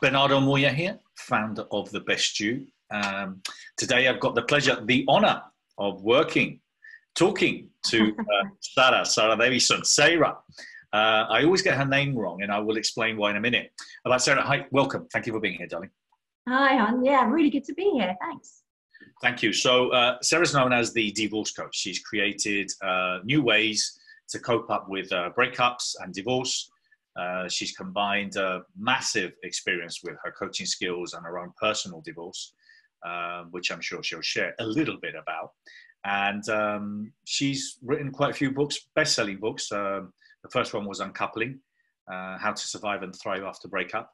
Bernardo Moya here, founder of The Best You. Today I've got the pleasure, the honor of talking to Sara Davison. Sara. I always get her name wrong, and I will explain why in a minute. But Sara, hi, welcome. Thank you for being here, darling. Hi, hon. Yeah, really good to be here. Thanks. Thank you. So Sarah's known as the divorce coach. She's created new ways to cope up with breakups and divorce. She's combined massive experience with her coaching skills and her own personal divorce, which I'm sure she'll share a little bit about. And she's written quite a few books, best-selling books. The first one was Uncoupling, How to Survive and Thrive After Breakup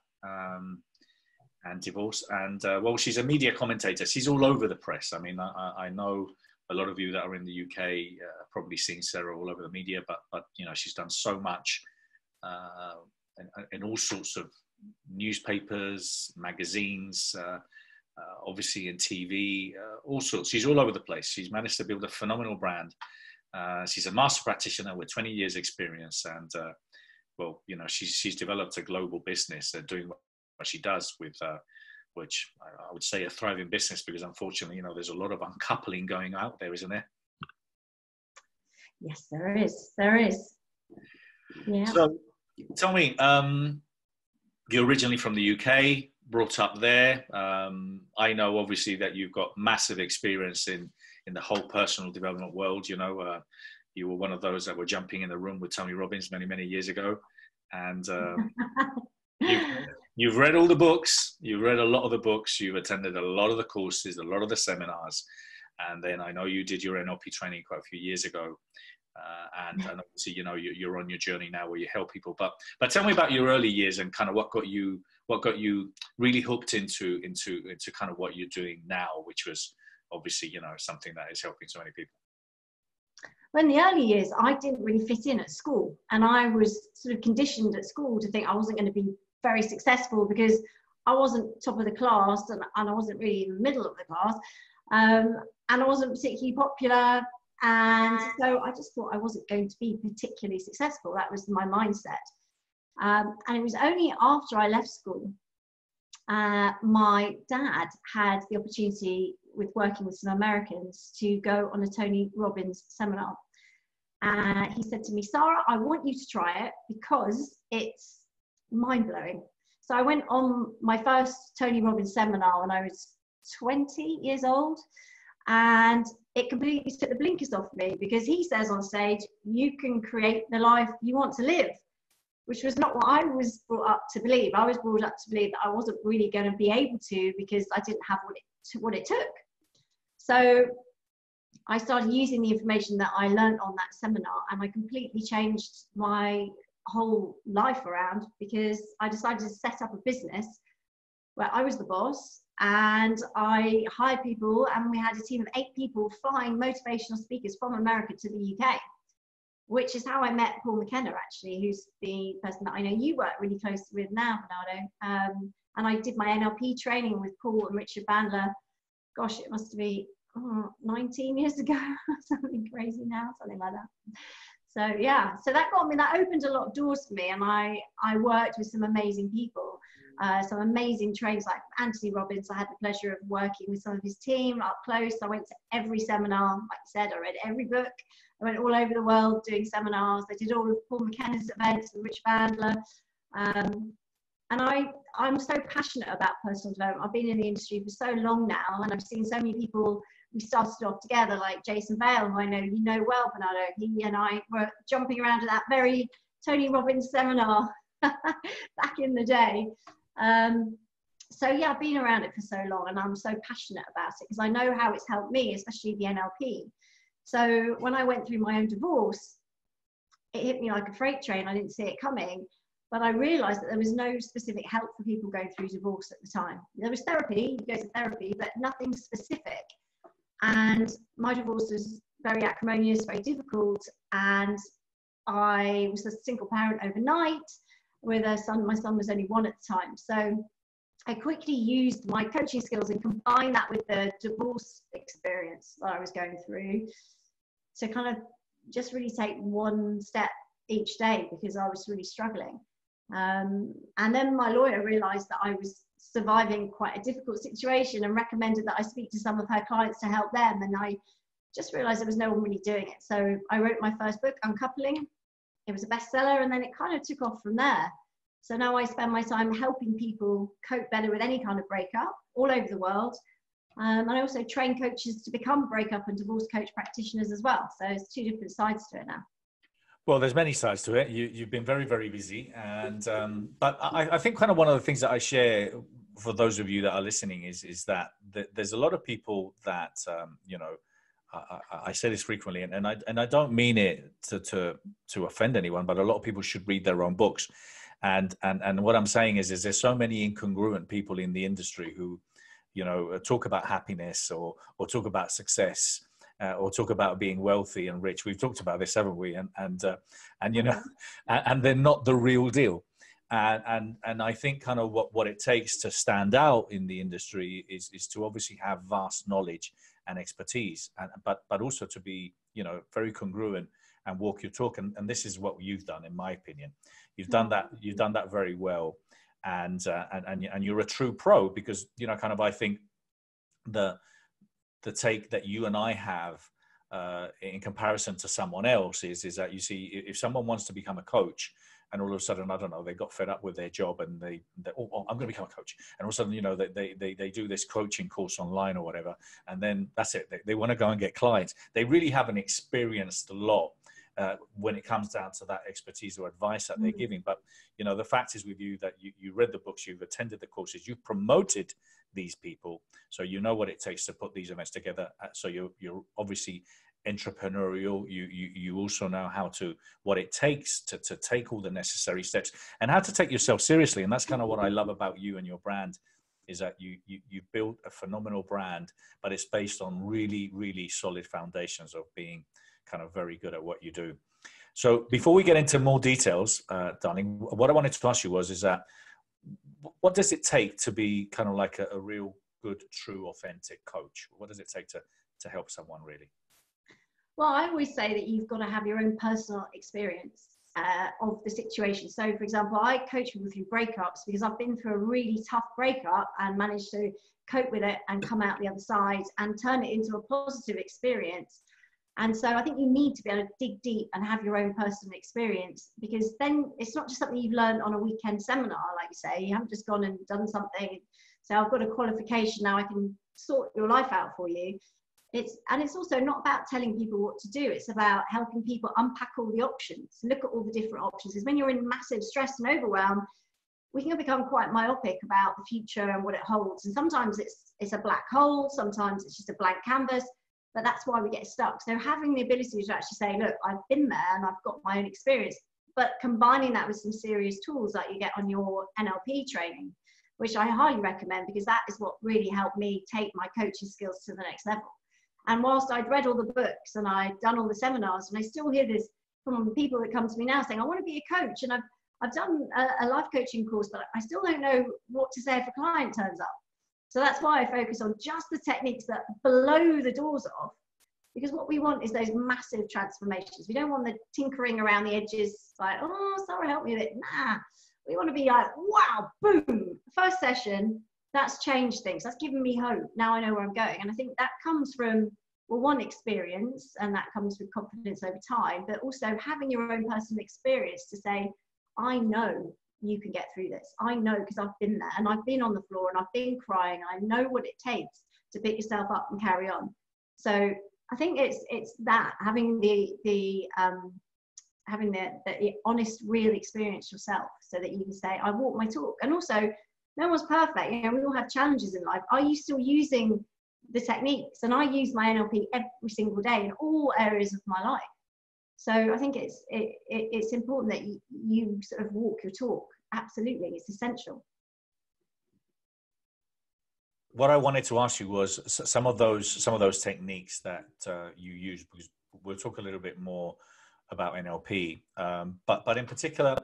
and Divorce. And well, she's a media commentator. She's all over the press. I mean, I know a lot of you that are in the UK probably seen Sarah all over the media, but you know, she's done so much in all sorts of newspapers, magazines, obviously in TV, all sorts. She's all over the place. She's managed to build a phenomenal brand. She's a master practitioner with 20 years experience, and well, you know, she's developed a global business doing what she does with which I would say a thriving business, because unfortunately, you know, there's a lot of uncoupling going out there, isn't there? Yes, there is. There is. Yeah. So tell me, you're originally from the UK, brought up there. I know obviously that you've got massive experience in the whole personal development world. You know, you were one of those that were jumping in the room with Tony Robbins many years ago. And you've read all the books, you've read a lot of the books, you've attended a lot of the courses, a lot of the seminars. And then I know you did your NLP training quite a few years ago. And obviously, you know, you're on your journey now where you help people. But tell me about your early years and kind of what got you really hooked into kind of what you're doing now, which was obviously, you know, something that is helping so many people. Well, in the early years, I didn't really fit in at school, and I was sort of conditioned at school to think I wasn't going to be very successful because I wasn't top of the class, and I wasn't really in the middle of the class, and I wasn't particularly popular. And so I just thought I wasn't going to be particularly successful. That was my mindset. And it was only after I left school, my dad had the opportunity, with working with some Americans, to go on a Tony Robbins seminar. He said to me, Sara, I want you to try it because it's mind-blowing. So I went on my first Tony Robbins seminar when I was 20 years old. And it completely took the blinkers off me, because he says on stage, you can create the life you want to live, which was not what I was brought up to believe. I was brought up to believe that I wasn't really going to be able to, because I didn't have what it took. So I started using the information that I learned on that seminar, and I completely changed my whole life around, because I decided to set up a business where I was the boss. And I hired people, and we had a team of 8 people flying motivational speakers from America to the UK, which is how I met Paul McKenna, actually, who's the person that I know you work really close with now, Bernardo. And I did my NLP training with Paul and Richard Bandler. Gosh, it must be 19 years ago, something crazy now, something like that. So yeah, so that opened a lot of doors for me, and I worked with some amazing people. Some amazing trainers like Anthony Robbins. I had the pleasure of working with some of his team up close. I went to every seminar, like I said, I read every book. I went all over the world doing seminars. I did all of Paul McKenna's events with Rich Bandler. And I'm so passionate about personal development. I've been in the industry for so long now, and I've seen so many people. We started off together, like Jason Vale, who I know you know well, Bernardo. He and I were jumping around to that very Tony Robbins seminar back in the day. So yeah, I've been around it for so long, and I'm so passionate about it because I know how it's helped me, especially the NLP. So when I went through my own divorce, it hit me like a freight train. I didn't see it coming, but I realized that there was no specific help for people going through divorce at the time. There was therapy, you go to therapy, but nothing specific. And my divorce was very acrimonious, very difficult, and I was a single parent overnight with a son. My son was only 1 at the time. So I quickly used my coaching skills and combined that with the divorce experience that I was going through to kind of just really take one step each day, because I was really struggling. And then my lawyer realized that I was surviving quite a difficult situation and recommended that I speak to some of her clients to help them. And I just realized there was no one really doing it. So I wrote my first book, Uncoupling. It was a bestseller, and then it kind of took off from there. So now I spend my time helping people cope better with any kind of breakup all over the world. And I also train coaches to become breakup and divorce coach practitioners as well. So it's two different sides to it now. Well, there's many sides to it. You've been very, very busy. And but I think kind of one of the things that I share for those of you that are listening is that there's a lot of people that, you know, I say this frequently, and I don't mean it to offend anyone, but a lot of people should read their own books. And what I'm saying is there's so many incongruent people in the industry who, you know, talk about happiness or talk about success. Or talk about being wealthy and rich. We've talked about this, haven't we? And you know, and they're not the real deal. And I think kind of what it takes to stand out in the industry is to obviously have vast knowledge and expertise, but also to be, you know, very congruent and walk your talk. And this is what you've done, in my opinion. You've done that. You've done that very well, and you're a true pro, because, you know, kind of I think the take that you and I have in comparison to someone else is that, you see, if someone wants to become a coach and all of a sudden, I don't know, they got fed up with their job and they oh, I'm going to become a coach. And all of a sudden, you know, they do this coaching course online or whatever. And then that's it. They want to go and get clients. They really haven't experienced a lot when it comes down to that expertise or advice that they're giving. But, you know, the fact is with you that you read the books, you've attended the courses, you've promoted these people. So you know what it takes to put these events together. So you're obviously entrepreneurial. You also know what it takes to take all the necessary steps and how to take yourself seriously. And that's kind of what I love about you and your brand, is that you built a phenomenal brand, but it's based on really, really solid foundations of being kind of very good at what you do. So before we get into more details, darling, what I wanted to ask you is that what does it take to be kind of like a real good, true, authentic coach? What does it take to help someone really? Well, I always say that you've got to have your own personal experience of the situation. So, for example, I coach people through breakups because I've been through a really tough breakup and managed to cope with it and come out the other side and turn it into a positive experience. And so I think you need to be able to dig deep and have your own personal experience, because then it's not just something you've learned on a weekend seminar, like you say. You haven't just gone and done something. So I've got a qualification, now I can sort your life out for you. It's also not about telling people what to do. It's about helping people unpack all the options, look at all the different options. Because when you're in massive stress and overwhelm, we can become quite myopic about the future and what it holds. And sometimes it's a black hole, sometimes it's just a blank canvas. But that's why we get stuck. So having the ability to actually say, look, I've been there and I've got my own experience, but combining that with some serious tools that you get on your NLP training, which I highly recommend, because that is what really helped me take my coaching skills to the next level. And whilst I'd read all the books and I'd done all the seminars, and I still hear this from people that come to me now saying, I want to be a coach, and I've done a life coaching course, but I still don't know what to say if a client turns up. So that's why I focus on just the techniques that blow the doors off, because what we want is those massive transformations. We don't want the tinkering around the edges, like, oh, Sarah, help me with it. Nah, we want to be like, wow, boom, first session, that's changed things. That's given me hope. Now I know where I'm going. And I think that comes from, well, one, experience, and that comes with confidence over time, but also having your own personal experience to say, I know you can get through this. I know, because I've been there and I've been on the floor and I've been crying. I know what it takes to pick yourself up and carry on. So I think it's that, having the honest, real experience yourself, so that you can say, I walk my talk. And also, no one's perfect. You know, we all have challenges in life. Are you still using the techniques? And I use my NLP every single day in all areas of my life. So I think it's important that you sort of walk your talk. Absolutely, it's essential. What I wanted to ask you was some of those techniques that you use, because we'll talk a little bit more about NLP, but in particular,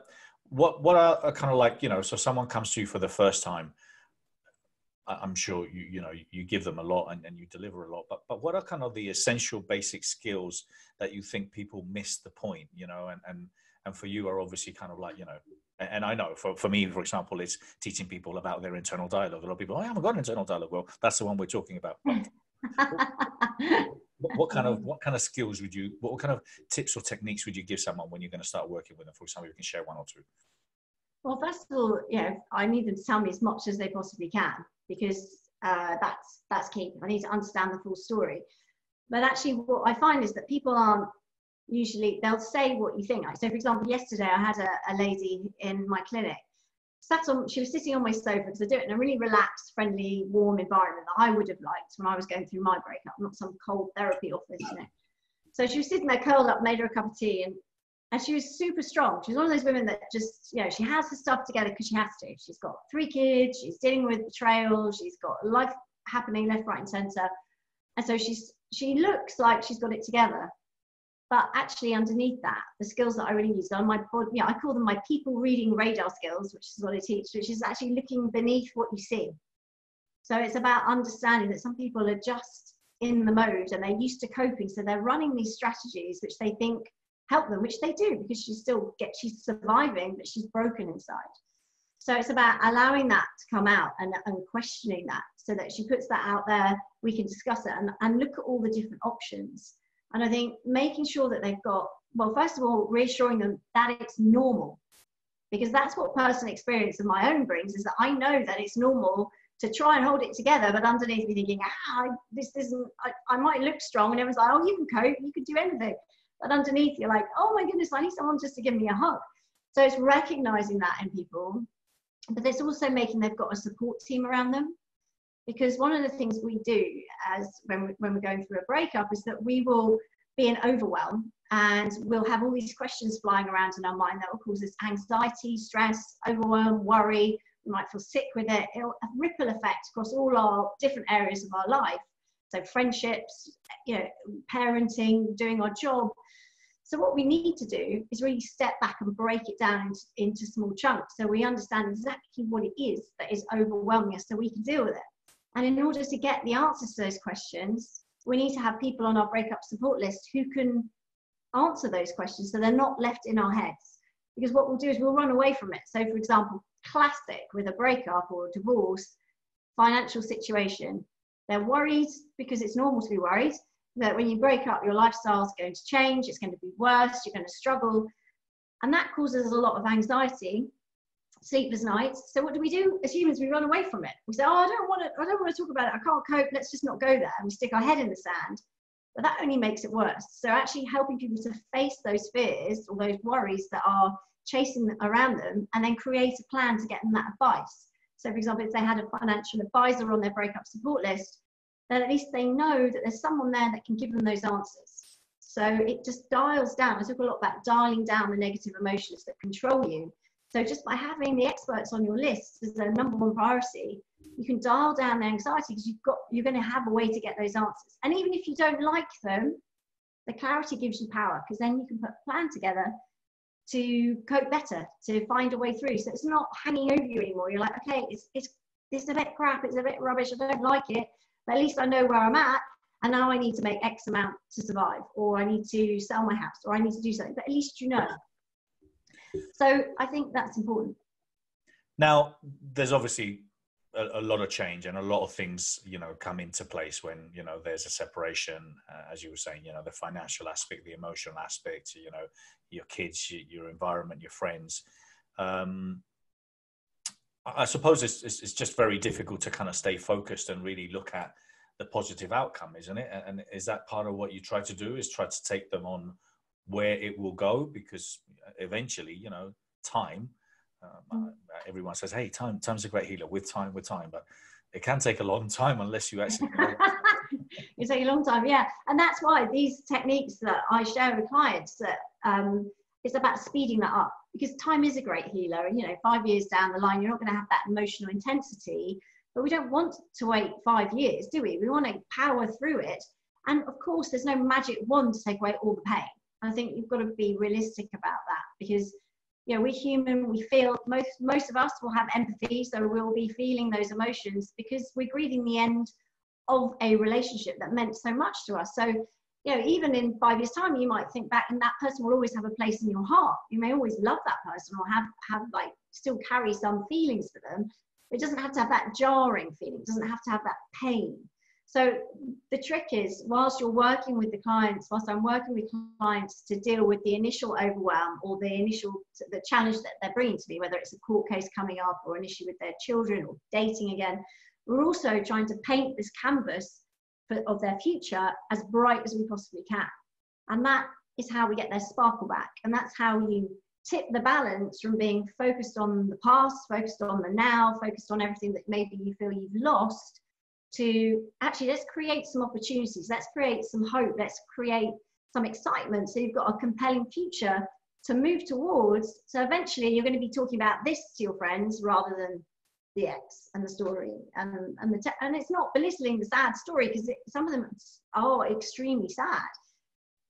what are kind of like, you know, so someone comes to you for the first time. I'm sure you give them a lot and you deliver a lot, but what are kind of the essential basic skills that you think people miss the point, you know, and for you are obviously kind of like, you know, And I know for me, for example, it's teaching people about their internal dialogue. A lot of people, I haven't got an internal dialogue. Well, that's the one we're talking about. What kind of skills would you, what kind of tips or techniques would you give someone when you're going to start working with them? For example, you can share one or two. Well, first of all, I need them to tell me as much as they possibly can, because that's key. I need to understand the full story. But actually, what I find is that people aren't usually, they'll say what you think. Like, so for example, yesterday I had a lady in my clinic. She was sitting on my sofa, because I do it in a really relaxed, friendly, warm environment that I would have liked when I was going through my breakup, not some cold therapy office, So she was sitting there curled up, made her a cup of tea, and she was super strong. She's one of those women that just, she has her stuff together because she has to. She's got 3 kids, she's dealing with betrayal, she's got life happening left, right, and centre. And so she looks like she's got it together. But actually underneath that, the skills that I really use are my body, I call them my people reading radar skills, which is what I teach, which is actually looking beneath what you see. So it's about understanding that some people are just in the mode and they're used to coping. So they're running these strategies which they think help them, which they do, because she's surviving, but she's broken inside. So it's about allowing that to come out and questioning that, so that she puts that out there, we can discuss it and look at all the different options. And I think making sure that they've got, well, first of all, reassuring them that it's normal, because that's what personal experience of my own brings, is that I know that it's normal to try and hold it together, but underneath me thinking, this isn't, I might look strong, and everyone's like, oh, you can cope, you can do anything. But underneath you're like, oh my goodness, I need someone just to give me a hug. So it's recognizing that in people, but it's also making they've got a support team around them. Because one of the things we do as when we're going through a breakup is that we will be in overwhelm, and we'll have all these questions flying around in our mind that will cause us anxiety, stress, overwhelm, worry. We might feel sick with it. It'll have a ripple effect across all our different areas of our life. So friendships, parenting, doing our job. So what we need to do is really step back and break it down into small chunks, so we understand exactly what it is that is overwhelming us, so we can deal with it. And in order to get the answers to those questions, we need to have people on our breakup support list who can answer those questions, so they're not left in our heads. Because what we'll do is we'll run away from it. So for example, classic with a breakup or a divorce, financial situation, they're worried because it's normal to be worried that when you break up, your lifestyle is going to change, it's going to be worse, you're going to struggle. And that causes a lot of anxiety, sleepless nights. So what do? As humans, we run away from it. We say, oh, I don't want to talk about it. I can't cope. Let's just not go there. And we stick our head in the sand. But that only makes it worse. So actually helping people to face those fears or those worries that are chasing around them, and then create a plan to get them that advice. So for example, if they had a financial advisor on their breakup support list, then at least they know that there's someone there that can give them those answers. So it just dials down. I talk a lot about dialing down the negative emotions that control you. So just by having the experts on your list as their #1 priority, you can dial down the anxiety, because you're going to have a way to get those answers. And even if you don't like them, the clarity gives you power, because then you can put a plan together to cope better, to find a way through. So it's not hanging over you anymore. You're like, okay, it's a bit crap, it's a bit rubbish, I don't like it, but at least I know where I'm at, and now I need to make X amount to survive, or I need to sell my house, or I need to do something, but at least you know. So I think that's important. Now, there's obviously a lot of change, and a lot of things, come into place when, there's a separation, as you were saying, the financial aspect, the emotional aspect, your kids, your environment, your friends. I suppose it's just very difficult to kind of stay focused and really look at the positive outcome, isn't it? And is that part of what you try to do, is try to take them on where it will go? Because eventually, time, everyone says, hey, time's a great healer, with time, but it can take a long time unless you actually know. It takes a long time, yeah. And that's why these techniques that I share with clients, that it's about speeding that up, because time is a great healer. And 5 years down the line, you're not going to have that emotional intensity, but we don't want to wait 5 years, do we? We want to power through it. And of course, there's no magic wand to take away all the pain. I think you've got to be realistic about that, because we're human. We feel, most of us will have empathy, so we'll be feeling those emotions because we're grieving the end of a relationship that meant so much to us. So even in 5 years' time, you might think back and that person will always have a place in your heart. You may always love that person or have like still carry some feelings for them. It doesn't have to have that jarring feeling. It doesn't have to have that pain. So the trick is, whilst you're working with the clients, whilst I'm working with clients to deal with the initial overwhelm or the challenge that they're bringing to me, whether it's a court case coming up or an issue with their children or dating again, we're also trying to paint this canvas of their future as bright as we possibly can. And that is how we get their sparkle back. And that's how you tip the balance from being focused on the past, focused on the now, focused on everything that maybe you feel you've lost, to actually, let's create some opportunities, let's create some hope, let's create some excitement, so you've got a compelling future to move towards. So eventually you're going to be talking about this to your friends rather than the ex and the story, and it's not belittling the sad story, because some of them are extremely sad,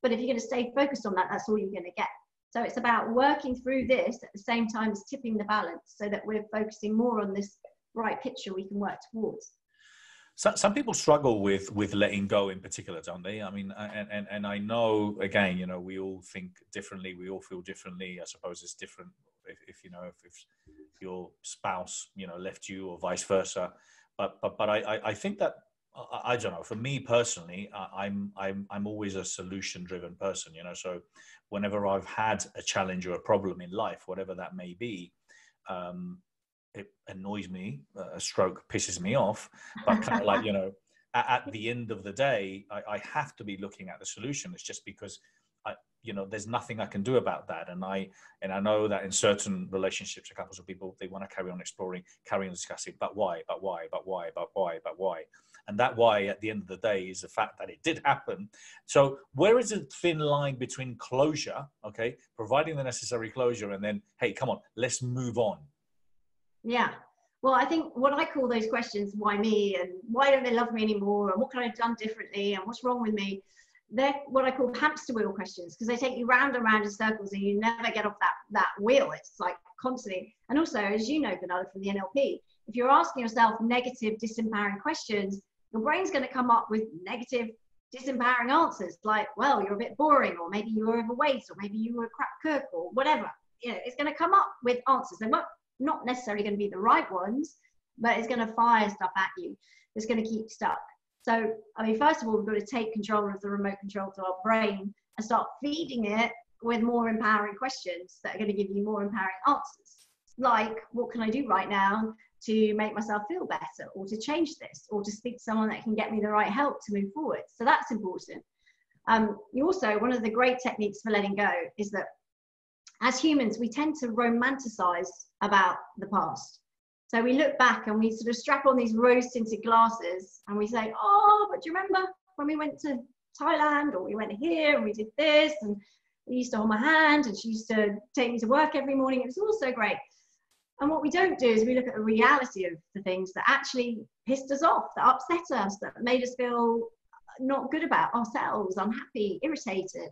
but if you're going to stay focused on that, that's all you're going to get. So it's about working through this at the same time as tipping the balance, so that we're focusing more on this bright picture we can work towards. So, some people struggle with letting go in particular, don't they? I mean, and I know, again, we all think differently, we all feel differently. I suppose it's different if your spouse, left you, or vice versa. But I think that, I don't know, for me personally, I'm always a solution-driven person, so whenever I've had a challenge or a problem in life, whatever that may be, it annoys me, a stroke pisses me off, but kind of like, at the end of the day, I have to be looking at the solution. It's just because there's nothing I can do about that. And I know that in certain relationships, or couples of people, they want to carry on exploring, carry on discussing, but why? And that why, at the end of the day, is the fact that it did happen. So where is the thin line between closure, okay, providing the necessary closure, and then, hey, come on, let's move on? Yeah. Well, I think what I call those questions, why me, and why don't they love me anymore, and what could I have done differently, and what's wrong with me, they're what I call hamster wheel questions, because they take you round and round in circles and you never get off that wheel. It's like constantly. And also, as you know, Bernardo, from the NLP, if you're asking yourself negative, disempowering questions, your brain's going to come up with negative, disempowering answers, like, well, you're a bit boring, or maybe you were overweight, or maybe you were a crap cook, or whatever. It's going to come up with answers. They're not necessarily going to be the right ones, but it's going to fire stuff at you. It's going to keep you stuck. So, I mean, first of all, we've got to take control of the remote control to our brain and start feeding it with more empowering questions that are going to give you more empowering answers. Like, what can I do right now to make myself feel better, or to change this, or to speak to someone that can get me the right help to move forward? So that's important. You also, one of the great techniques for letting go is that as humans, we tend to romanticize about the past. So we look back and we sort of strap on these rose-tinted glasses and we say, oh, but do you remember when we went to Thailand, or we went here and we did this, and he used to hold my hand and she used to take me to work every morning. It was all so great. And what we don't do is we look at the reality of the things that actually pissed us off, that upset us, that made us feel not good about ourselves, unhappy, irritated.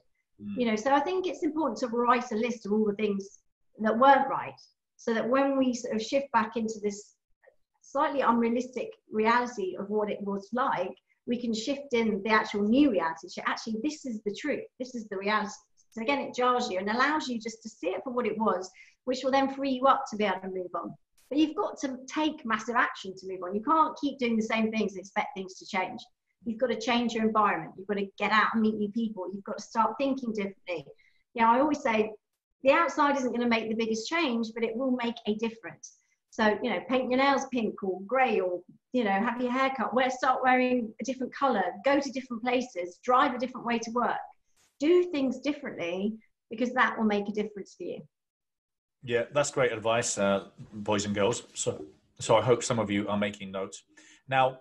So I think it's important to write a list of all the things that weren't right, so that when we sort of shift back into this slightly unrealistic reality of what it was like, we can shift in the actual new reality. So actually, this is the truth. This is the reality. So again, it jars you and allows you just to see it for what it was, which will then free you up to be able to move on. But you've got to take massive action to move on. You can't keep doing the same things and expect things to change. You've got to change your environment. You've got to get out and meet new people. You've got to start thinking differently. I always say the outside isn't going to make the biggest change, but it will make a difference. So, paint your nails pink or grey, or, have your hair cut, start wearing a different colour, go to different places, drive a different way to work. Do things differently, because that will make a difference for you. Yeah, that's great advice, boys and girls. So I hope some of you are making notes. Now,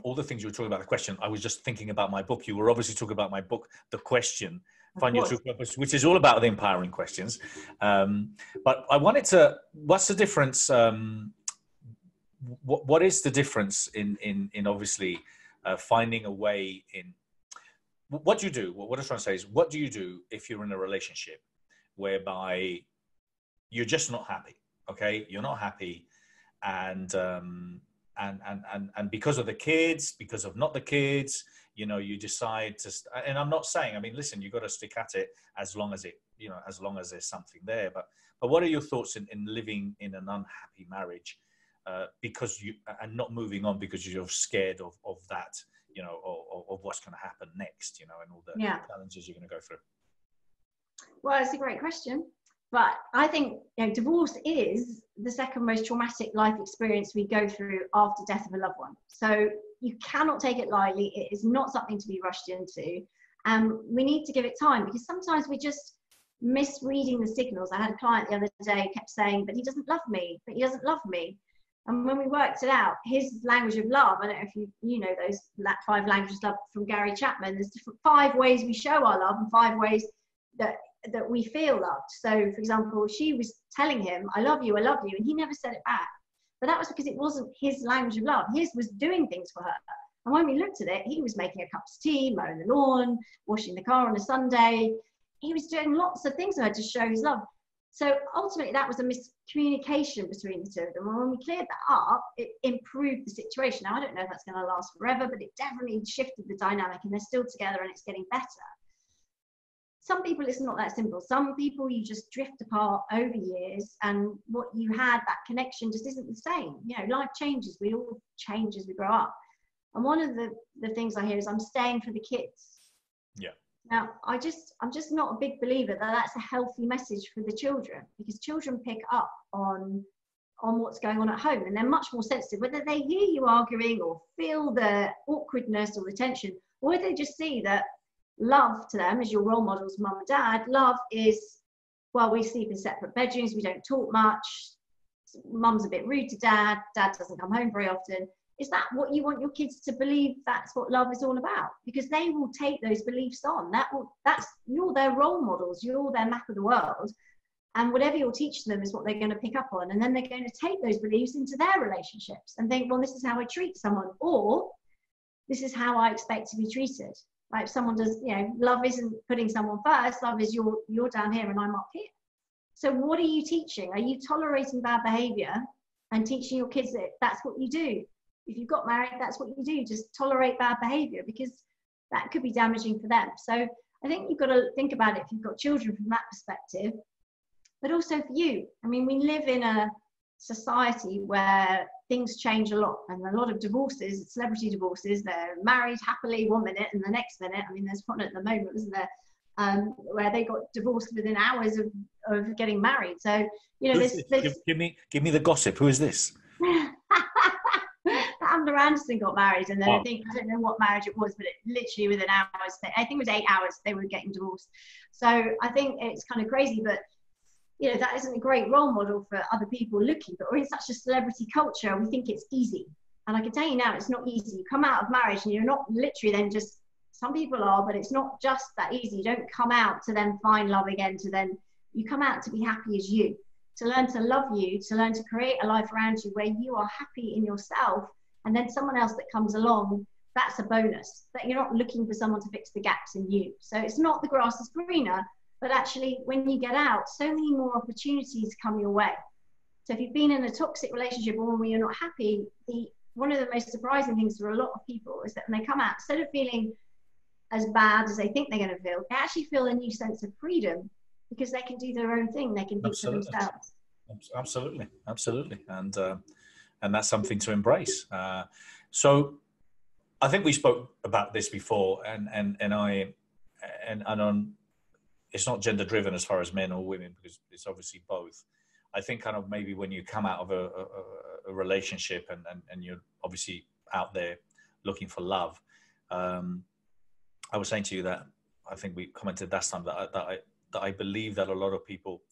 all the things you were talking about, the question, I was just thinking about my book. You were obviously talking about my book, The Question, Find Your True Purpose, which is all about the empowering questions. But I wanted to, what's the difference? What is the difference in obviously finding a way in, what do you do? What I'm trying to say is, what do you do if you're in a relationship whereby you're just not happy? Okay, you're not happy, and and because of the kids, because of not the kids, you know, you decide to, and I'm not saying, I mean, listen, you've got to stick at it as long as it, you know, as long as there's something there. But what are your thoughts in living in an unhappy marriage because you, and not moving on because you're scared of that, you know, of what's going to happen next, you know, and all the challenges you're going to go through? Well, it's a great question. But I think, you know, divorce is the second most traumatic life experience we go through after death of a loved one. So you cannot take it lightly. It is not something to be rushed into. We need to give it time, because sometimes we just misreading the signals. I had a client the other day kept saying, but he doesn't love me, but he doesn't love me. And when we worked it out, his language of love, I don't know if you know those 5 languages of love from Gary Chapman, there's 5 ways we show our love and 5 ways that we feel loved. So for example, she was telling him, I love you, and he never said it back. But that was because it wasn't his language of love. His was doing things for her. And when we looked at it, he was making a cup of tea, mowing the lawn, washing the car on a Sunday. He was doing lots of things for her to show his love. So ultimately that was a miscommunication between the two of them. And when we cleared that up, it improved the situation. Now, I don't know if that's going to last forever, but it definitely shifted the dynamic, and they're still together and it's getting better. Some people, it's not that simple. Some people, you just drift apart over years, and what you had, that connection just isn't the same. You know, life changes. We all change as we grow up. And one of the things I hear is, I'm staying for the kids. Yeah. Now, I'm just not a big believer that that's a healthy message for the children, because children pick up on what's going on at home, and they're much more sensitive, whether they hear you arguing or feel the awkwardness or the tension, or whether they just see that love to them as your role models, mum and dad. Love is, well, we sleep in separate bedrooms, we don't talk much, mum's a bit rude to dad, dad doesn't come home very often. Is that what you want your kids to believe? That's what love is all about? Because they will take those beliefs on. You're their role models, you're their map of the world, and whatever you'll teach them is what they're going to pick up on, and then they're going to take those beliefs into their relationships and think, well, this is how I treat someone, or this is how I expect to be treated. Like, if someone does, you know, love isn't putting someone first. Love is you're down here and I'm up here. So what are you teaching? Are you tolerating bad behavior and teaching your kids that that's what you do? If you've got married, that's what you do. Just tolerate bad behavior, because that could be damaging for them. So I think you've got to think about it if you've got children from that perspective, but also for you. I mean, we live in a society where things change a lot, and a lot of divorces, celebrity divorces, they're married happily 1 minute and the next minute, I mean, there's one at the moment, isn't there, where they got divorced within hours of getting married. So, you know, give me the gossip. Who is this? Amber Anderson got married, and then I don't know what marriage it was, but it literally within hours, I think it was 8 hours, they were getting divorced. So I think it's kind of crazy, but you know, that isn't a great role model for other people looking. But we're in such a celebrity culture, we think it's easy. And I can tell you now, it's not easy. You come out of marriage and you're not literally then just, some people are, but it's not just that easy. You don't come out to then find love again, you come out to be happy as you, to learn to love you, to learn to create a life around you where you are happy in yourself. And then someone else that comes along, that's a bonus. That you're not looking for someone to fix the gaps in you. So it's not the grass is greener, but actually when you get out, so many more opportunities come your way. So if you've been in a toxic relationship or one where you're not happy, one of the most surprising things for a lot of people is that when they come out, instead of feeling as bad as they think they're going to feel, they actually feel a new sense of freedom, because they can do their own thing. They can think for themselves. Absolutely. And that's something to embrace. So I think we spoke about this before, and on, it's not gender driven as far as men or women, because it's obviously both. I think kind of maybe when you come out of a relationship and you're obviously out there looking for love, I was saying to you that I think we commented last time that I believe that a lot of people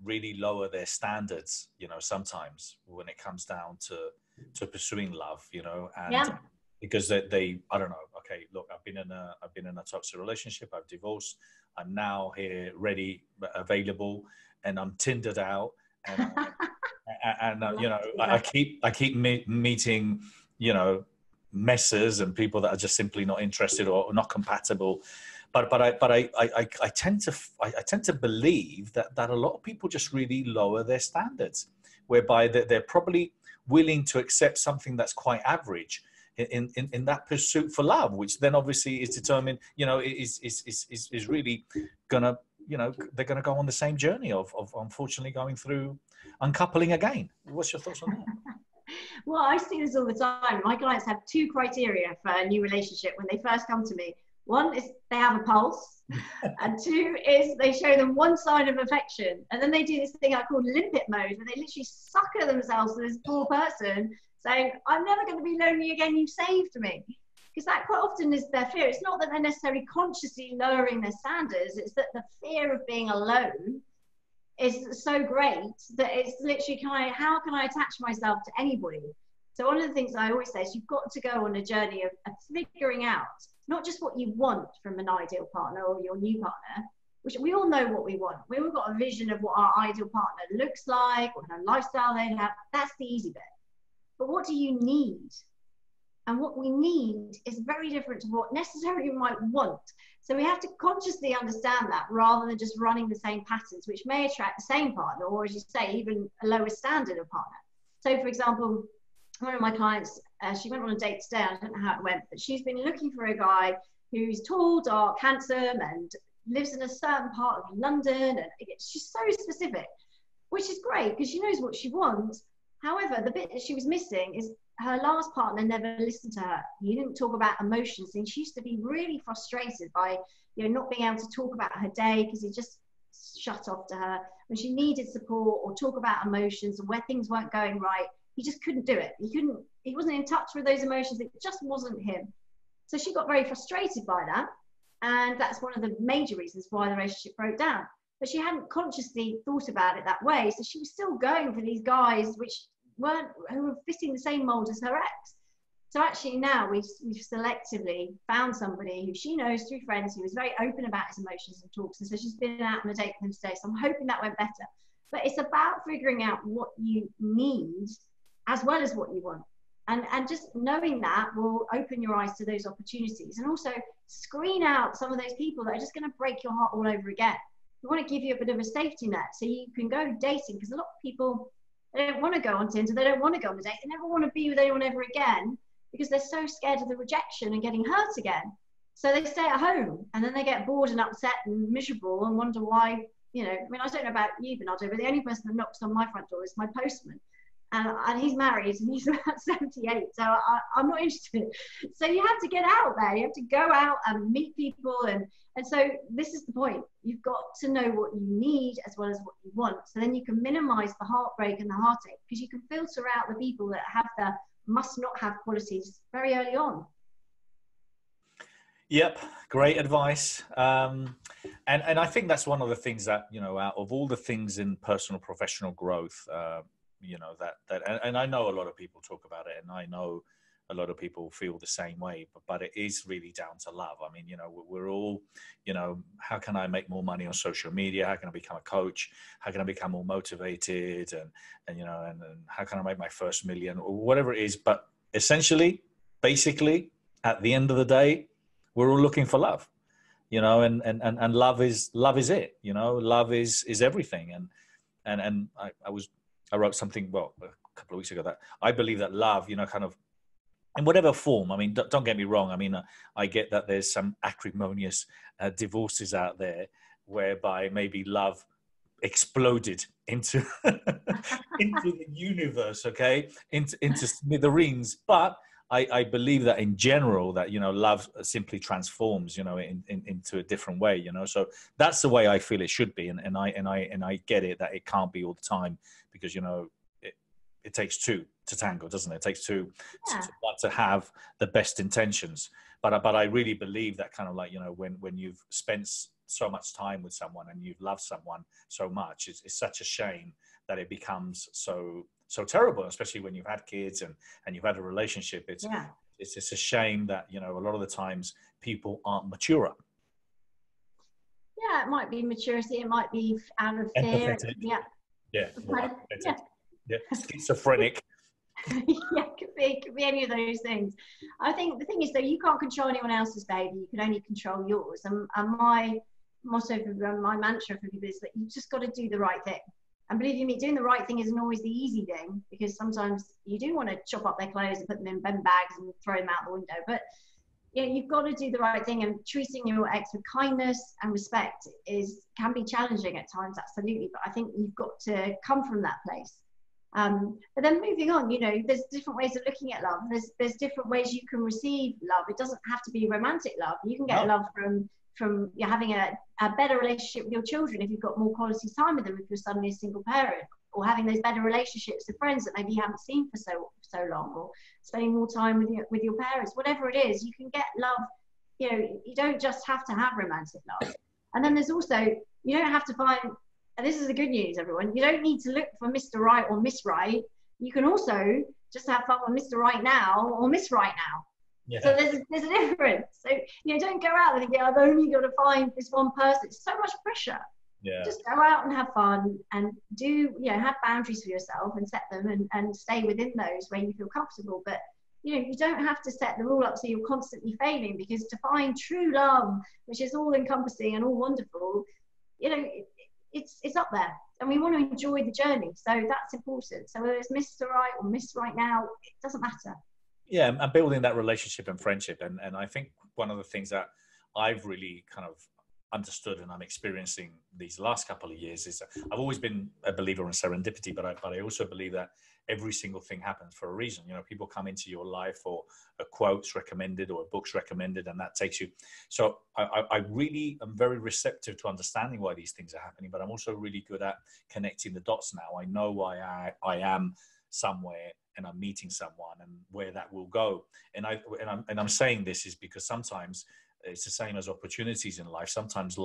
really lower their standards, you know, sometimes when it comes down to pursuing love, you know, and because they I don't know, okay, look, I've been in a toxic relationship, I've divorced, I'm now here ready, available, and I'm Tindered out, and you know, I keep meeting, you know, messes and people that are just simply not interested or not compatible. But I tend to believe that a lot of people just really lower their standards, whereby they're probably willing to accept something that's quite average in that pursuit for love, which then obviously is determined, you know, is really gonna, you know, they're gonna go on the same journey of unfortunately going through uncoupling again. What's your thoughts on that? Well, I see this all the time. My clients have two criteria for a new relationship when they first come to me. One is they have a pulse, and two is they show them one sign of affection. And then they do this thing I call limpet mode, where they literally sucker themselves to this poor person, saying, I'm never going to be lonely again, you saved me. Because that quite often is their fear. It's not that they're necessarily consciously lowering their standards, it's that the fear of being alone is so great that it's literally, how can I attach myself to anybody? So one of the things I always say is you've got to go on a journey of figuring out not just what you want from an ideal partner or your new partner, which we all know what we want. We've all got a vision of what our ideal partner looks like, what kind of lifestyle they have. That's the easy bit. But what do you need? And what we need is very different to what necessarily you might want. So we have to consciously understand that rather than just running the same patterns, which may attract the same partner, or as you say, even a lower standard of partner. So for example, one of my clients, she went on a date today, I don't know how it went, but she's been looking for a guy who's tall, dark, handsome, and lives in a certain part of London, and she's so specific, which is great because she knows what she wants. However, the bit that she was missing is her last partner never listened to her. He didn't talk about emotions, and she used to be really frustrated by, you know, not being able to talk about her day because he just shut off to her. When she needed support or talk about emotions and where things weren't going right, he just couldn't do it. He wasn't in touch with those emotions. It just wasn't him. So she got very frustrated by that. And that's one of the major reasons why the relationship broke down. But she hadn't consciously thought about it that way. So she was still going for these guys who were fitting the same mold as her ex. So actually now we've selectively found somebody who she knows through friends who was very open about his emotions and talks. And so she's been out on a date with him today. So I'm hoping that went better. But it's about figuring out what you need as well as what you want. And just knowing that will open your eyes to those opportunities, and also screen out some of those people that are just going to break your heart all over again. We want to give you a bit of a safety net so you can go dating, because a lot of people, they don't want to go on Tinder, they don't want to go on a date, they never want to be with anyone ever again because they're so scared of the rejection and getting hurt again. So they stay at home and then they get bored and upset and miserable and wonder why, you know, I mean, I don't know about you, Bernardo, but the only person that knocks on my front door is my postman. And he's married and he's about 78, so I'm not interested. So you have to get out there, you have to go out and meet people, and so this is the point. You've got to know what you need as well as what you want, so then you can minimize the heartbreak and the heartache, because you can filter out the people that have the must not have qualities very early on. Yep, great advice. And I think that's one of the things that, you know, out of all the things in personal professional growth, you know, and I know a lot of people talk about it, and I know a lot of people feel the same way, but it is really down to love. I mean, you know, we're all, you know, how can I make more money on social media? How can I become a coach? How can I become more motivated? And you know, and how can I make my first million, or whatever it is? But essentially, basically, at the end of the day, we're all looking for love, you know, and love is it, you know, love is everything. And I wrote something, well, a couple of weeks ago, that I believe that love, you know, kind of in whatever form, I mean, don't get me wrong. I mean, I get that there's some acrimonious divorces out there whereby maybe love exploded into, into the universe, okay, into smithereens. But I believe that in general that, you know, love simply transforms, you know, into a different way, you know. So that's the way I feel it should be. And I get it that it can't be all the time, because, you know, it takes two to tango, doesn't it? It takes two to have the best intentions. But I really believe that kind of like, you know, when you've spent so much time with someone and you've loved someone so much, it's such a shame that it becomes so terrible, especially when you've had kids and you've had a relationship. It's a shame that, you know, a lot of the times people aren't mature. Yeah, it might be maturity, it might be out of fear. Yeah, schizophrenic. Yeah, it could be any of those things. I think the thing is, though, you can't control anyone else's baby, you can only control yours. And my motto, my mantra for people is that you just got to do the right thing. And believe you me, doing the right thing isn't always the easy thing, because sometimes you do want to chop up their clothes and put them in bin bags and throw them out the window. But you know, you've got to do the right thing, and treating your ex with kindness and respect can be challenging at times, absolutely. But I think you've got to come from that place. But then moving on, you know, there's different ways of looking at love. There's different ways you can receive love. It doesn't have to be romantic love. You can get love from you having a better relationship with your children if you've got more quality time with them, if you're suddenly a single parent, or having those better relationships with friends that maybe you haven't seen for so long, or spending more time with your parents. Whatever it is, you can get love. You know, you don't just have to have romantic love. And then there's also, you don't have to find, and this is the good news, everyone, you don't need to look for Mr. Right or Miss Right. You can also just have fun with Mr. Right now or Miss Right now. Yeah. So there's a difference. So, you know, don't go out and think, I've only got to find this one person. It's so much pressure. Yeah. Just go out and have fun, and do, you know, have boundaries for yourself and set them, and stay within those where you feel comfortable. But, you know, you don't have to set the rule up so you're constantly failing, because to find true love, which is all encompassing and all wonderful, you know, it's up there, and we want to enjoy the journey. So that's important. So whether it's Mr. Right or Miss Right now, it doesn't matter. Yeah, and building that relationship and friendship. And I think one of the things that I've really kind of understood and I'm experiencing these last couple of years is that I've always been a believer in serendipity, but I also believe that every single thing happens for a reason. You know, people come into your life, or a quote's recommended or a book's recommended, and that takes you. So I really am very receptive to understanding why these things are happening, but I'm also really good at connecting the dots now. I know why I am somewhere and I'm meeting someone and where that will go. And I'm saying this is because sometimes it's the same as opportunities in life. Sometimes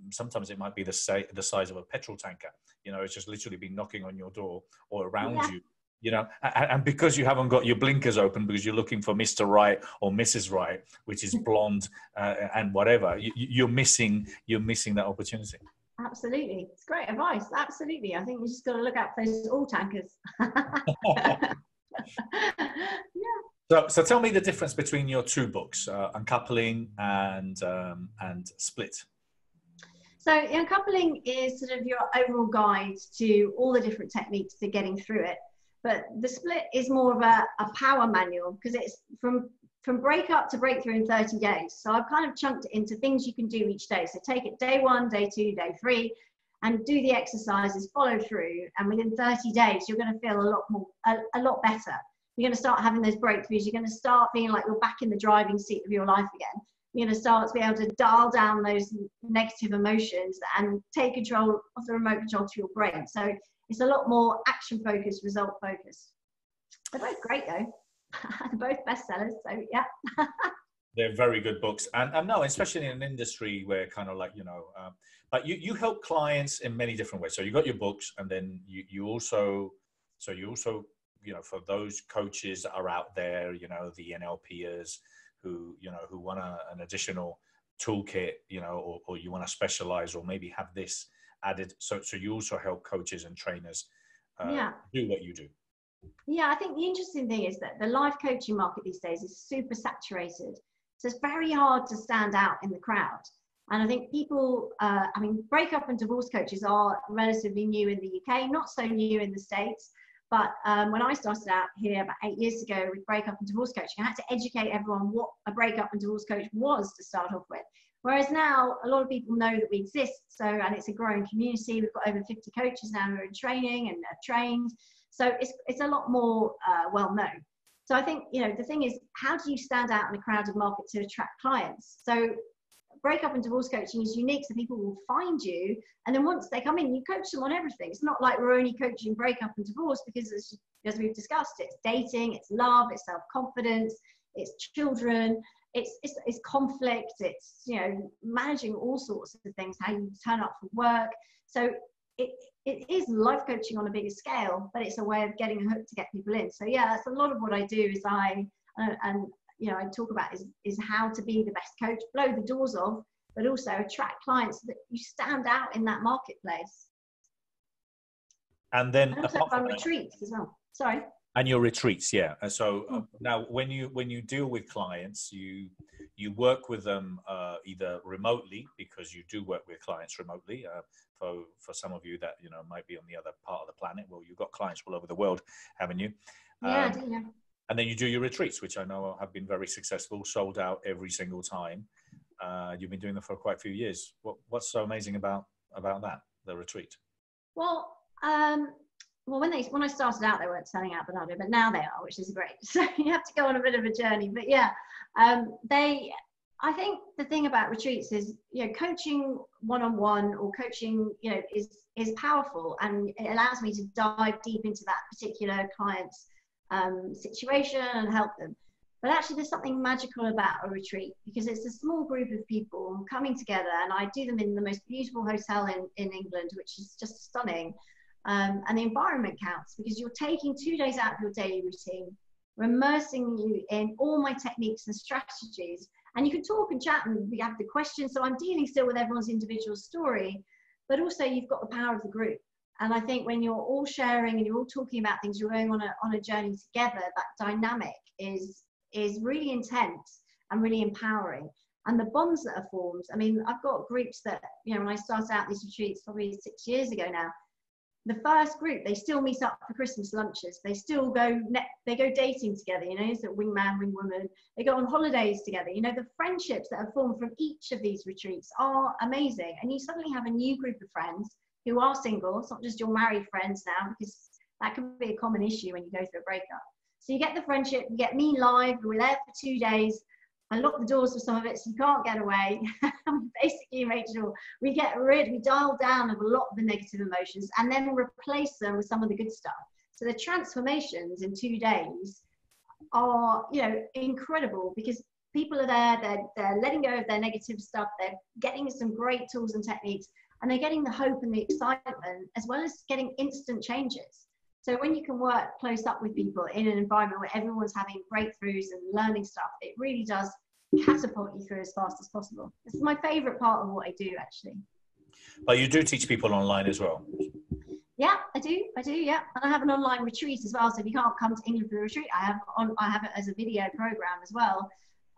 sometimes it might be the size of a petrol tanker. You know, it's just literally been knocking on your door or around you, you know, and because you haven't got your blinkers open because you're looking for Mr. Right or Mrs. Right, which is blonde and whatever, you're missing that opportunity. Absolutely. It's great advice. Absolutely. I think you just got to look out for those oil tankers. Yeah. So tell me the difference between your two books, Uncoupling and Split. So Uncoupling is sort of your overall guide to all the different techniques to getting through it. But the Split is more of a power manual, because it's from breakup to breakthrough in 30 days. So I've kind of chunked it into things you can do each day. So take it day 1, day 2, day 3, and do the exercises, follow through. And within 30 days, you're going to feel a lot better. You're going to start having those breakthroughs. You're going to start feeling like you're back in the driving seat of your life again. You're going to start to be able to dial down those negative emotions and take control of the remote control to your brain. So it's a lot more action focused, result focused. They're both great though. They're both bestsellers, so yeah. They're very good books, and no, especially in an industry where kind of like, you know, but you help clients in many different ways. So you got your books, and then you also, you know, for those coaches that are out there, you know, the NLPers who want an additional toolkit, you know, or you want to specialize or maybe have this added. So you also help coaches and trainers do what you do. Yeah, I think the interesting thing is that the life coaching market these days is super saturated. So it's very hard to stand out in the crowd. And I think people, breakup and divorce coaches are relatively new in the UK, not so new in the States. But when I started out here about 8 years ago with breakup and divorce coaching, I had to educate everyone what a breakup and divorce coach was to start off with. Whereas now, a lot of people know that we exist. And it's a growing community. We've got over 50 coaches now who are in training and are trained. So it's a lot more well known. So I think, you know, the thing is, how do you stand out in a crowded market to attract clients? So breakup and divorce coaching is unique, so people will find you, and then once they come in, you coach them on everything. It's not like we're only coaching breakup and divorce, because as we've discussed, it's dating, it's love, it's self-confidence, it's children, it's conflict, it's, you know, managing all sorts of things, how you turn up for work. So it is life coaching on a bigger scale, but it's a way of getting a hook to get people in. So yeah, that's a lot of what I do. Is I talk about is how to be the best coach, blow the doors off, but also attract clients so that you stand out in that markmarketplace. And then also run retreats as well. Sorry. And your retreats, yeah. And so now, when you deal with clients, you work with them either remotely, because you do work with clients remotely. For some of you that might be on the other part of the planet, well, you've got clients all over the world, haven't you? Yeah, I do, yeah. And then you do your retreats, which I know have been very successful, sold out every single time. You've been doing them for quite a few years. What's so amazing about that, the retreat? Well, when I started out, they weren't selling out, Bernardo, but now they are, which is great. So you have to go on a bit of a journey. But yeah, I think the thing about retreats is, coaching one-on-one or coaching, is powerful, and it allows me to dive deep into that particular client's situation and help them. But actually, there's something magical about a retreat, because it's a small group of people coming together, and I do them in the most beautiful hotel in England, which is just stunning. And the environment counts, because you're taking 2 days out of your daily routine. We're immersing you in all my techniques and strategies, and you can talk and chat, and we have the questions. So I'm dealing still with everyone's individual story, but also you've got the power of the group. And I think when you're all sharing and you're all talking about things, you're going on a journey together, that dynamic is really intense and really empowering. And the bonds that are formed, I mean, I've got groups that, when I started out these retreats probably 6 years ago now, the first group, they still meet up for Christmas lunches. They still go dating together, so wingman, wingwoman. They go on holidays together. The friendships that are formed from each of these retreats are amazing. And you suddenly have a new group of friends who are single. It's not just your married friends now, because that can be a common issue when you go through a breakup. So you get the friendship, you get me live, we're there for 2 days. I lock the doors for some of it so you can't get away. Basically make sure we dial down of a lot of the negative emotions and then replace them with some of the good stuff. So the transformations in 2 days are, incredible, because people are there, they're letting go of their negative stuff, they're getting some great tools and techniques, and they're getting the hope and the excitement, as well as getting instant changes. So when you can work close up with people in an environment where everyone's having breakthroughs and learning stuff, it really does catapult you through as fast as possible. This is my favorite part of what I do, actually. But you do teach people online as well? Yeah, I do, yeah. And I have an online retreat as well. So if you can't come to England for the retreat, I have it as a video program as well.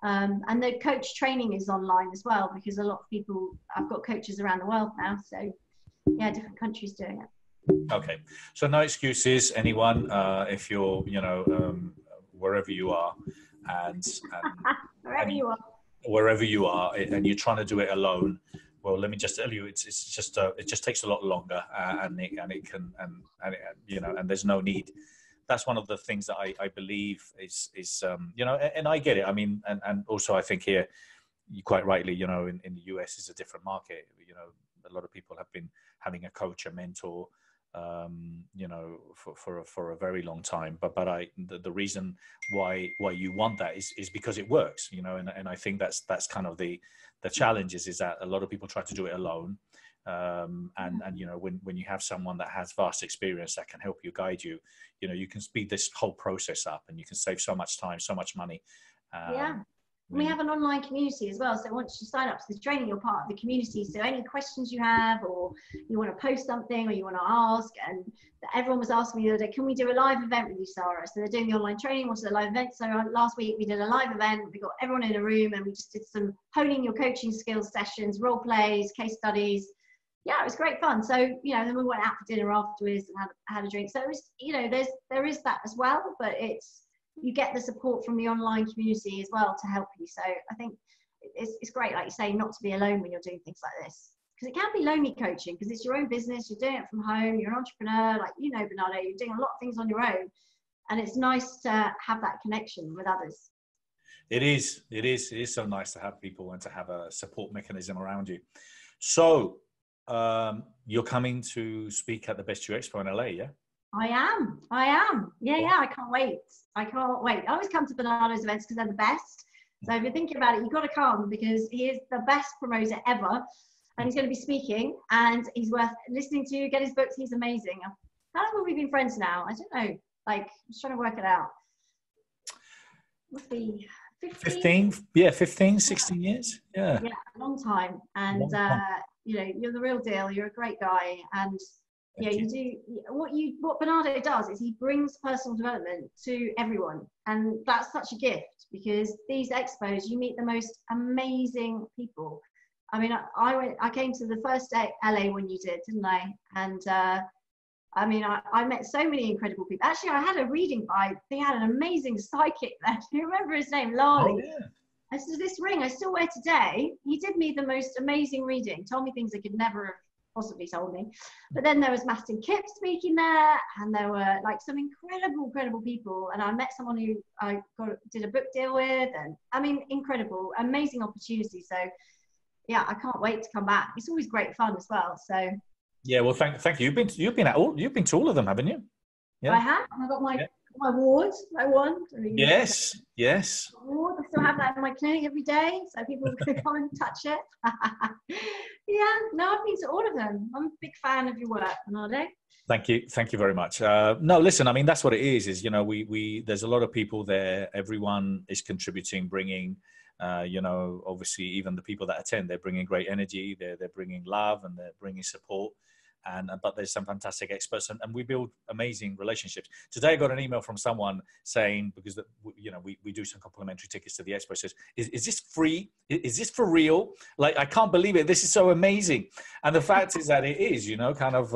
And the coach training is online as well, because a lot of people, I've got coaches around the world now. So yeah, different countries doing it. Okay, so no excuses, anyone, if you're, wherever you are, and wherever you are, and you're trying to do it alone. Well, let me just tell you, it just takes a lot longer, and there's no need. That's one of the things that I believe is and I get it. I mean, and also I think here, you quite rightly, in the US is a different market. A lot of people have been having a coach, a mentor, for a very long time. But the reason why you want that is because it works, and I think that's kind of the challenge is that a lot of people try to do it alone. And when you have someone that has vast experience that can help you, guide you, you can speed this whole process up, and you can save so much time, so much money. We have an online community as well. So once you sign up to the training, you're part of the community. So any questions you have, or you want to post something, or you want to ask, and everyone was asking me the other day, can we do a live event with you, Sara? So they're doing the online training, what's the live event? So last week we did a live event. We got everyone in a room, and we just did some honing your coaching skills sessions, role plays, case studies. Yeah, it was great fun. So, then we went out for dinner afterwards and had a drink. So it was, there is that as well, but you get the support from the online community as well to help you. So I think it's great, like you say, not to be alone when you're doing things like this, because it can be lonely coaching, because it's your own business, you're doing it from home, you're an entrepreneur, like Bernardo, you're doing a lot of things on your own, and it's nice to have that connection with others. It is so nice to have people and to have a support mechanism around you. So you're coming to speak at the Best You EXPO in LA, yeah? I am. Yeah, I can't wait. I always come to Bernardo's events because they're the best. So if you're thinking about it, you've got to come, because he is the best promoter ever, and he's going to be speaking, and he's worth listening to. Get his books. He's amazing. How long have we been friends now? I don't know. I'm just trying to work it out. Must be 15? 16 years. Yeah, a long time. And, you're the real deal. You're a great guy. And Yeah, you do. What Bernardo does is he brings personal development to everyone, and that's such a gift because these expos, you meet the most amazing people. I mean, I came to the first day LA when you did, didn't I? And I mean, I met so many incredible people. Actually, I had a reading they had an amazing psychic there. Do you remember his name? Lali. Oh, yeah. I said, this ring I still wear today. He did me the most amazing reading, told me things I could never have possibly told me. But then there was Mastin Kipp speaking there, and there were like some incredible people. And I met someone who I did a book deal with, and I mean, incredible, amazing opportunity. So yeah, I can't wait to come back. It's always great fun as well. So yeah, well, thank you. You've been to all of them, haven't you? Yeah. I have. I got my award. I won. I mean, yes. Award. I still have that in my clinic every day, so people can come and touch it. Yeah. No, I've been to all of them. I'm a big fan of your work, Bernardo. Thank you very much. No, listen, I mean, that's what it is, you know, we there's a lot of people there. Everyone is contributing, bringing, you know, obviously even the people that attend, they're bringing great energy, they're bringing love, and they're bringing support. But there's some fantastic experts, and we build amazing relationships. Today I got an email from someone saying, because you know, we do some complimentary tickets to the expo, says, is this free? Is this for real? Like, I can't believe it. This is so amazing. And the fact is that it is, you know, kind of,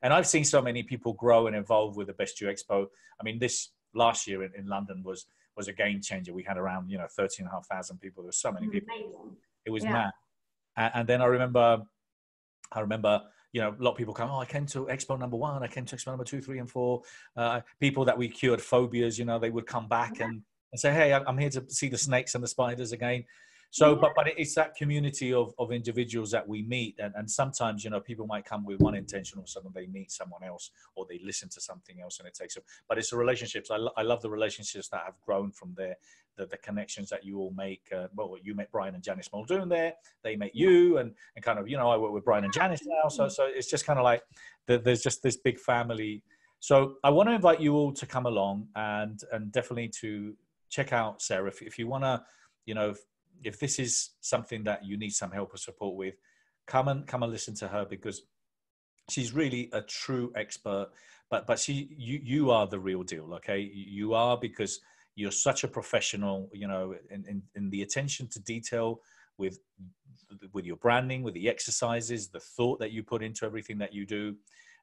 and I've seen so many people grow and evolve with the Best You Expo. I mean, this last year in London was a game changer. We had around, you know, 13,500 people. There were so many people. Amazing. It was mad. And then I remember, you know, a lot of people come, I came to Expo number 1, I came to Expo number 2, 3, and 4. People that we cured phobias, you know, they would come back and say, hey, I'm here to see the snakes and the spiders again. So, but it's that community of individuals that we meet. And sometimes, you know, people might come with one intention, or suddenly they meet someone else, or they listen to something else, and it takes them. But it's the relationships. I love the relationships that have grown from there, the connections that you all make. Well, you met Brian and Janice Muldoon there. They met you, and kind of, you know, I work with Brian and Janice now. So it's just kind of like there's just this big family. So I want to invite you all to come along and definitely to check out Sarah. If you want to, you know, if this is something that you need some help or support with, come and listen to her, because she's really a true expert. But you are the real deal, okay? You are, because you're such a professional, you know, in the attention to detail with your branding, with the exercises, the thought that you put into everything that you do,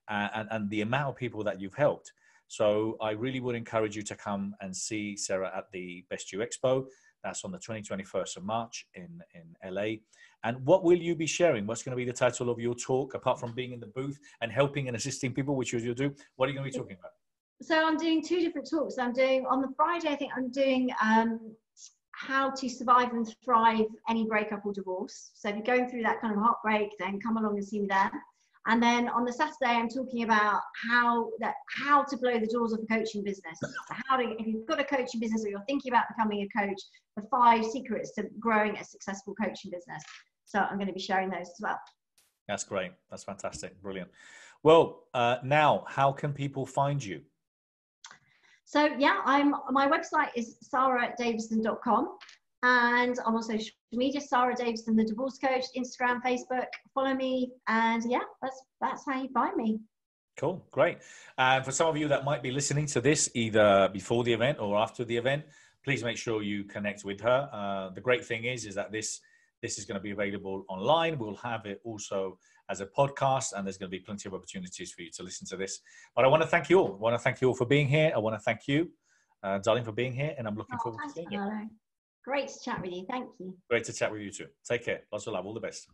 and the amount of people that you've helped. So I really would encourage you to come and see Sarah at the Best You Expo. That's on the 21st of March in LA. And what will you be sharing? What's going to be the title of your talk, apart from being in the booth and helping and assisting people, which you'll do? What are you going to be talking about? So I'm doing 2 different talks. I'm doing, on the Friday, I think I'm doing how to survive and thrive any breakup or divorce. So if you're going through that kind of heartbreak, then come along and see me there. And then on the Saturday, I'm talking about how to blow the doors off a coaching business. So if you've got a coaching business, or you're thinking about becoming a coach, the 5 secrets to growing a successful coaching business. So I'm going to be sharing those as well. That's great. That's fantastic. Brilliant. Well, now, how can people find you? So yeah, my website is saradavison.com. And I'm on social media, Sara Davison, the divorce coach, Instagram, Facebook. Follow me, and yeah, that's how you find me. Cool, great. And for some of you that might be listening to this either before the event or after the event, please make sure you connect with her. The great thing is that this is going to be available online. We'll have it also as a podcast, and there's going to be plenty of opportunities for you to listen to this. But I want to thank you all. I want to thank you all for being here. I want to thank you, darling, for being here, and I'm looking forward to seeing you. Great to chat with you. Thank you. Great to chat with you too. Take care. Lots of love. All the best.